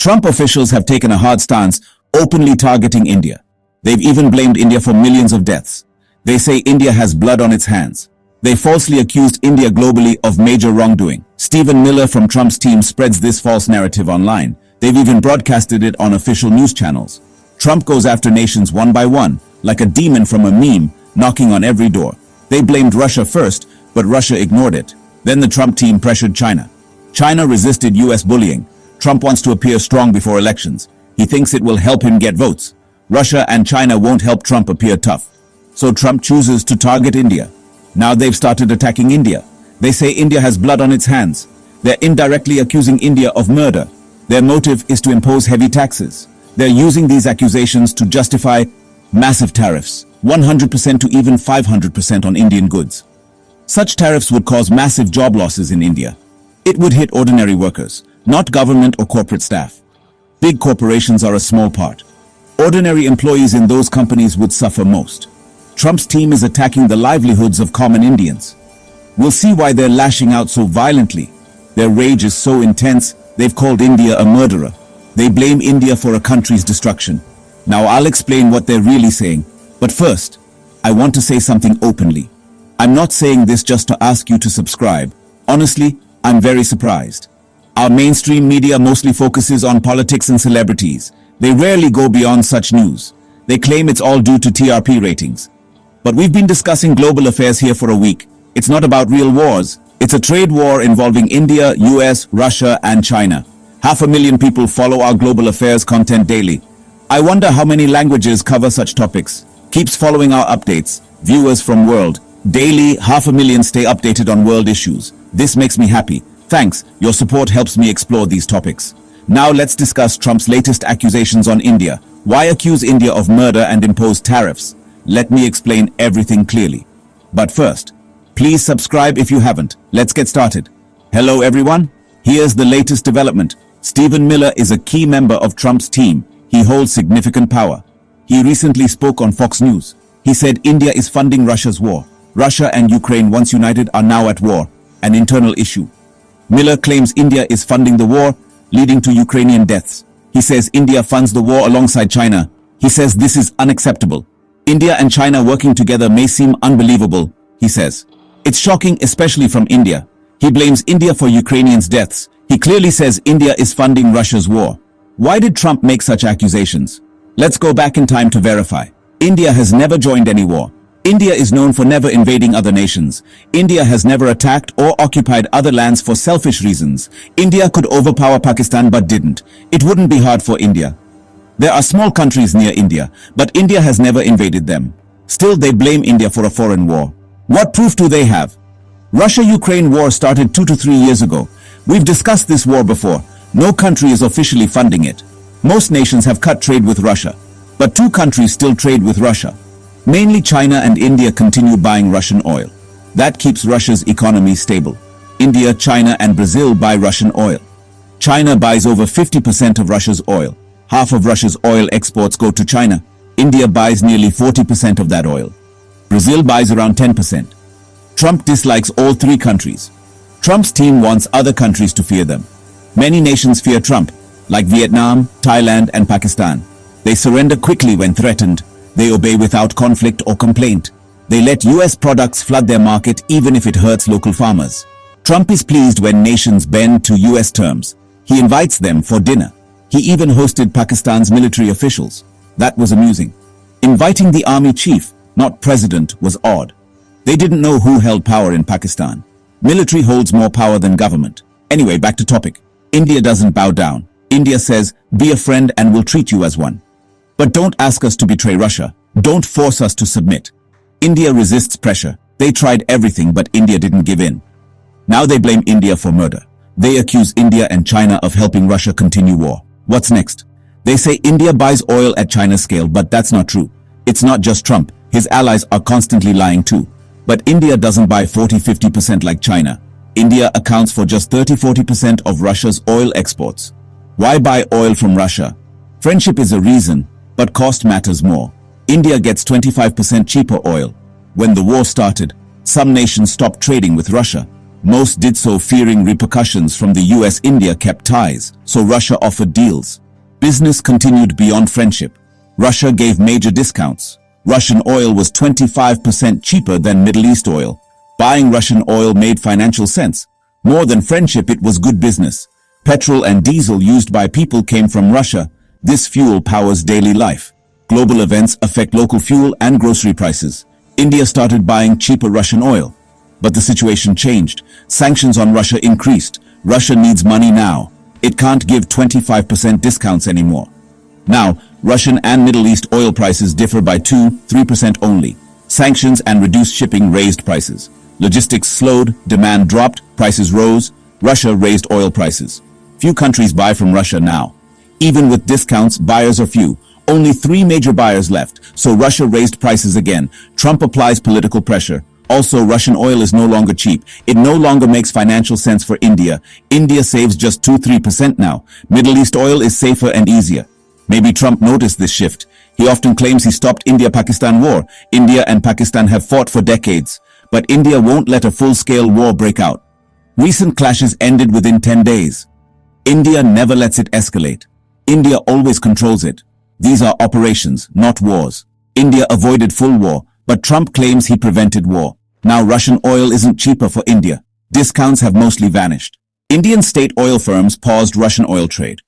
Trump officials have taken a hard stance, openly targeting India. They've even blamed India for millions of deaths. They say India has blood on its hands. They falsely accused India globally of major wrongdoing. Stephen Miller from Trump's team spreads this false narrative online. They've even broadcasted it on official news channels. Trump goes after nations one by one, like a demon from a meme, knocking on every door. They blamed Russia first, but Russia ignored it. Then the Trump team pressured China. China resisted US bullying. Trump wants to appear strong before elections. He thinks it will help him get votes. Russia and China won't help Trump appear tough. So Trump chooses to target India. Now they've started attacking India. They say India has blood on its hands. They're indirectly accusing India of murder. Their motive is to impose heavy taxes. They're using these accusations to justify massive tariffs, 100% to even 500% on Indian goods. Such tariffs would cause massive job losses in India. It would hit ordinary workers, not government or corporate staff. Big corporations are a small part. Ordinary employees in those companies would suffer most. Trump's team is attacking the livelihoods of common Indians. We'll see why they're lashing out so violently. Their rage is so intense, they've called India a murderer. They blame India for a country's destruction. Now I'll explain what they're really saying. But first, I want to say something openly. I'm not saying this just to ask you to subscribe. Honestly, I'm very surprised. Our mainstream media mostly focuses on politics and celebrities. They rarely go beyond such news. They claim it's all due to TRP ratings. But we've been discussing global affairs here for a week. It's not about real wars. It's a trade war involving India, US, Russia, and China. 500,000 people follow our global affairs content daily. I wonder how many languages cover such topics. Keeps following our updates. Viewers from world. Daily, 500,000 stay updated on world issues. This makes me happy. Thanks, your support helps me explore these topics. Now let's discuss Trump's latest accusations on India. Why accuse India of murder and impose tariffs? Let me explain everything clearly. But first, please subscribe if you haven't. Let's get started. Hello everyone. Here's the latest development. Stephen Miller is a key member of Trump's team. He holds significant power. He recently spoke on Fox News. He said India is funding Russia's war. Russia and Ukraine, once united, are now at war, an internal issue. Miller claims India is funding the war, leading to Ukrainian deaths. He says India funds the war alongside China. He says this is unacceptable. India and China working together may seem unbelievable, he says. It's shocking, especially from India. He blames India for Ukrainians' deaths. He clearly says India is funding Russia's war. Why did Trump make such accusations? Let's go back in time to verify. India has never joined any war. India is known for never invading other nations. India has never attacked or occupied other lands for selfish reasons. India could overpower Pakistan but didn't. It wouldn't be hard for India. There are small countries near India, but India has never invaded them. Still, they blame India for a foreign war. What proof do they have? Russia-Ukraine war started 2 to 3 years ago. We've discussed this war before. No country is officially funding it. Most nations have cut trade with Russia, but 2 countries still trade with Russia. Mainly China and India continue buying Russian oil. That keeps Russia's economy stable. India, China, and Brazil buy Russian oil. China buys over 50% of Russia's oil. Half of Russia's oil exports go to China. India buys nearly 40% of that oil. Brazil buys around 10%. Trump dislikes all 3 countries. Trump's team wants other countries to fear them. Many nations fear Trump, like Vietnam, Thailand, and Pakistan. They surrender quickly when threatened. They obey without conflict or complaint. They let US products flood their market even if it hurts local farmers. Trump is pleased when nations bend to US terms. He invites them for dinner. He even hosted Pakistan's military officials. That was amusing. Inviting the army chief, not president, was odd. They didn't know who held power in Pakistan. Military holds more power than government. Anyway, back to topic. India doesn't bow down. India says, be a friend and we'll treat you as one. But don't ask us to betray Russia. Don't force us to submit. India resists pressure. They tried everything, but India didn't give in. Now they blame India for murder. They accuse India and China of helping Russia continue war. What's next? They say India buys oil at China's scale, but that's not true. It's not just Trump. His allies are constantly lying too. But India doesn't buy 40-50% like China. India accounts for just 30-40% of Russia's oil exports. Why buy oil from Russia? Friendship is a reason, but cost matters more. India gets 25% cheaper oil. When the war started, some nations stopped trading with Russia. Most did so fearing repercussions from the US-India kept ties, so Russia offered deals. Business continued beyond friendship. Russia gave major discounts. Russian oil was 25% cheaper than Middle East oil. Buying Russian oil made financial sense. More than friendship, it was good business. Petrol and diesel used by people came from Russia. This fuel powers daily life. Global events affect local fuel and grocery prices. India started buying cheaper Russian oil. But the situation changed. Sanctions on Russia increased. Russia needs money now. It can't give 25% discounts anymore. Now, Russian and Middle East oil prices differ by 2-3% only. Sanctions and reduced shipping raised prices. Logistics slowed, demand dropped, prices rose. Russia raised oil prices. Few countries buy from Russia now. Even with discounts, buyers are few. Only 3 major buyers left, so Russia raised prices again. Trump applies political pressure. Also, Russian oil is no longer cheap. It no longer makes financial sense for India. India saves just 2-3% now. Middle East oil is safer and easier. Maybe Trump noticed this shift. He often claims he stopped India-Pakistan war. India and Pakistan have fought for decades. But India won't let a full-scale war break out. Recent clashes ended within 10 days. India never lets it escalate. India always controls it. These are operations, not wars. India avoided full war, but Trump claims he prevented war. Now Russian oil isn't cheaper for India. Discounts have mostly vanished. Indian state oil firms paused Russian oil trade.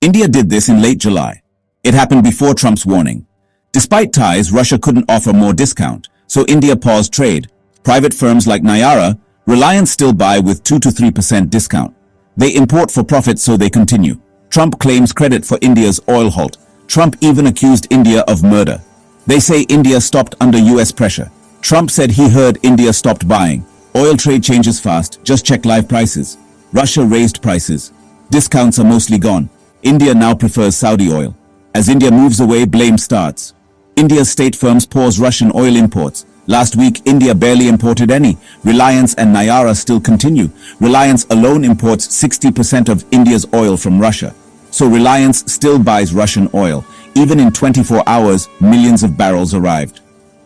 India did this in late July. It happened before Trump's warning. Despite ties, Russia couldn't offer more discount, so India paused trade. Private firms like Nayara, Reliance still buy with 2-3% discount. They import for profit, so they continue. Trump claims credit for India's oil halt. Trump even accused India of murder. They say India stopped under US pressure. Trump said he heard India stopped buying. Oil trade changes fast. Just check live prices. Russia raised prices. Discounts are mostly gone. India now prefers Saudi oil. As India moves away, blame starts. India's state firms pause Russian oil imports. Last week, India barely imported any. Reliance and Nayara still continue. Reliance alone imports 60% of India's oil from Russia. So Reliance still buys Russian oil. Even in 24 hours, millions of barrels arrived.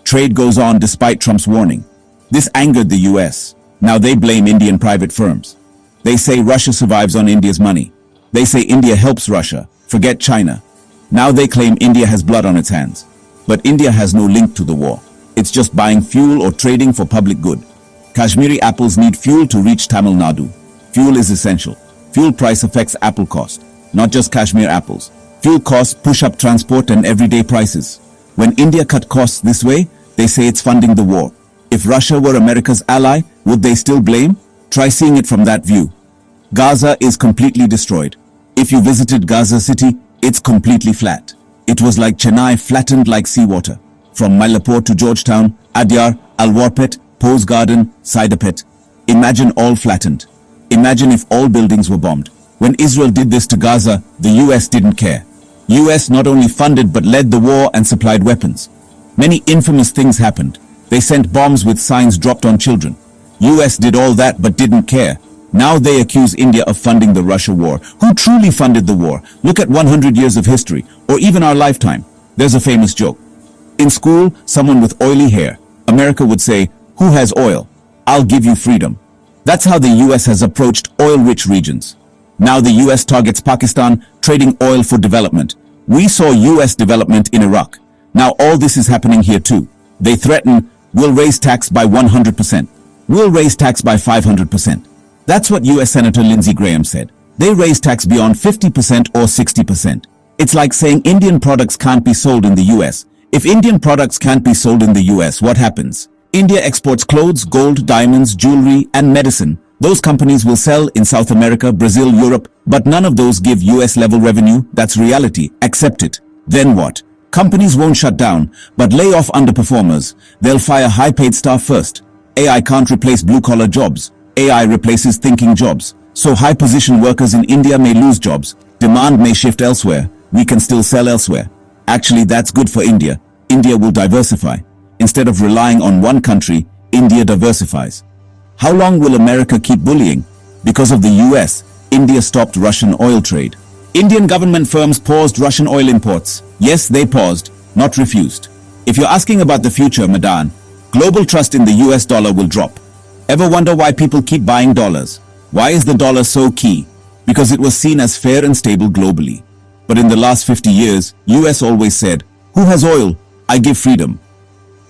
Trade goes on despite Trump's warning. This angered the US. Now they blame Indian private firms. They say Russia survives on India's money. They say India helps Russia. Forget China. Now they claim India has blood on its hands. But India has no link to the war. It's just buying fuel or trading for public good. Kashmiri apples need fuel to reach Tamil Nadu. Fuel is essential. Fuel price affects apple cost, not just Kashmir apples. Fuel costs push up transport and everyday prices. When India cut costs this way, they say it's funding the war. If Russia were America's ally, would they still blame? Try seeing it from that view. Gaza is completely destroyed. If you visited Gaza City, it's completely flat. It was like Chennai flattened like seawater. From Mylapore to Georgetown, Adyar, Alwarpet, Pose Garden, Siderpet. Imagine all flattened. Imagine if all buildings were bombed. When Israel did this to Gaza, the US didn't care. US not only funded but led the war and supplied weapons. Many infamous things happened. They sent bombs with signs dropped on children. US did all that but didn't care. Now they accuse India of funding the Russia war. Who truly funded the war? Look at 100 years of history, or even our lifetime. There's a famous joke. In school, someone with oily hair, America would say, "Who has oil? I'll give you freedom." That's how the US has approached oil-rich regions. Now the US targets Pakistan, trading oil for development. We saw US development in Iraq. Now all this is happening here too. They threaten, "We'll raise tax by 100%. We'll raise tax by 500%. That's what US Senator Lindsey Graham said. They raise tax beyond 50% or 60%. It's like saying Indian products can't be sold in the US. If Indian products can't be sold in the US, what happens? India exports clothes, gold, diamonds, jewelry, and medicine. Those companies will sell in South America, Brazil, Europe, but none of those give US-level revenue. That's reality. Accept it. Then what? Companies won't shut down, but lay off underperformers. They'll fire high-paid staff first. AI can't replace blue-collar jobs. AI replaces thinking jobs. So high-position workers in India may lose jobs. Demand may shift elsewhere. We can still sell elsewhere. Actually, that's good for India. India will diversify. Instead of relying on one country, India diversifies. How long will America keep bullying? Because of the US, India stopped Russian oil trade. Indian government firms paused Russian oil imports. Yes, they paused, not refused. If you're asking about the future, Madan, global trust in the US dollar will drop. Ever wonder why people keep buying dollars? Why is the dollar so key? Because it was seen as fair and stable globally. But in the last 50 years, US always said, "Who has oil? I give freedom."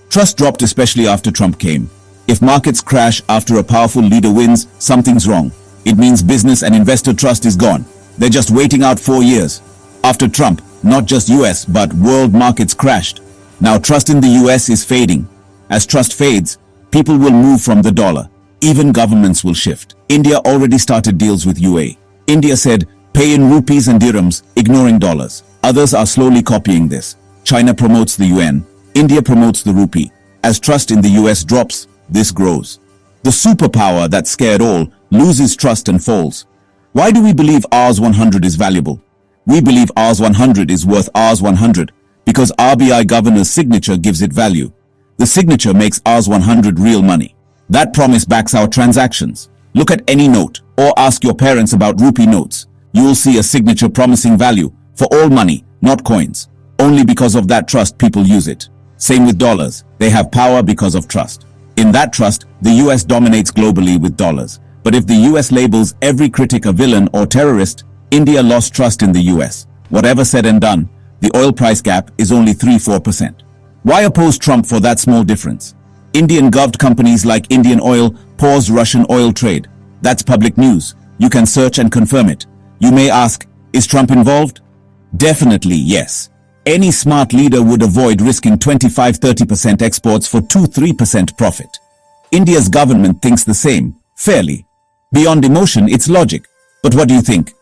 Trust dropped especially after Trump came. If markets crash after a powerful leader wins, something's wrong. It means business and investor trust is gone. They're just waiting out 4 years. After Trump, not just US, but world markets crashed. Now trust in the US is fading. As trust fades, people will move from the dollar. Even governments will shift. India already started deals with UAE. India said, pay in rupees and dirhams, ignoring dollars. Others are slowly copying this. China promotes the yuan. India promotes the rupee. As trust in the US drops, this grows. The superpower that scared all loses trust and falls. Why do we believe Rs 100 is valuable? We believe Rs 100 is worth Rs 100 because RBI governor's signature gives it value. The signature makes Rs 100 real money. That promise backs our transactions. Look at any note or ask your parents about rupee notes. You will see a signature promising value for all money, not coins. Only because of that trust people use it. Same with dollars. They have power because of trust. In that trust, the US dominates globally with dollars. But if the US labels every critic a villain or terrorist, India lost trust in the US. Whatever said and done, the oil price gap is only 3-4%. Why oppose Trump for that small difference? Indian governed companies like Indian Oil paused Russian oil trade. That's public news. You can search and confirm it. You may ask, is Trump involved? Definitely yes. Any smart leader would avoid risking 25-30% exports for 2-3% profit. India's government thinks the same, fairly. Beyond emotion, it's logic. But what do you think?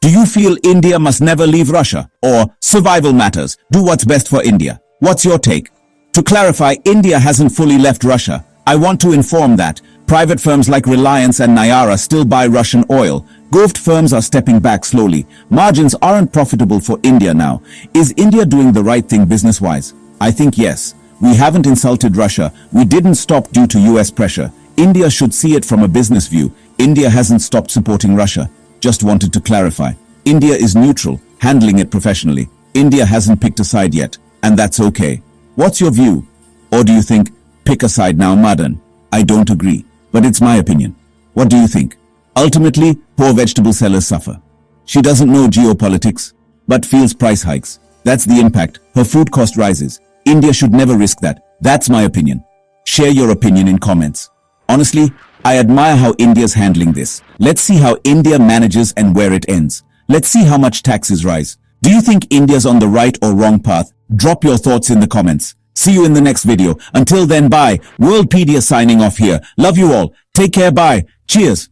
Do you feel India must never leave Russia? Or survival matters, do what's best for India? What's your take? To clarify, India hasn't fully left Russia. I want to inform that private firms like Reliance and Nayara still buy Russian oil. Govt firms are stepping back slowly. Margins aren't profitable for India now. Is India doing the right thing business-wise? I think yes. We haven't insulted Russia. We didn't stop due to US pressure. India should see it from a business view. India hasn't stopped supporting Russia. Just wanted to clarify. India is neutral, handling it professionally. India hasn't picked a side yet, and that's okay. What's your view? Or do you think, pick a side now, Madan? I don't agree, but it's my opinion. What do you think? Ultimately, poor vegetable sellers suffer. She doesn't know geopolitics, but feels price hikes. That's the impact. Her food cost rises. India should never risk that. That's my opinion. Share your opinion in comments. Honestly, I admire how India's handling this. Let's see how India manages and where it ends. Let's see how much taxes rise. Do you think India's on the right or wrong path? Drop your thoughts in the comments. See you in the next video. Until then, bye. Worldpedia signing off here. Love you all. Take care. Bye. Cheers.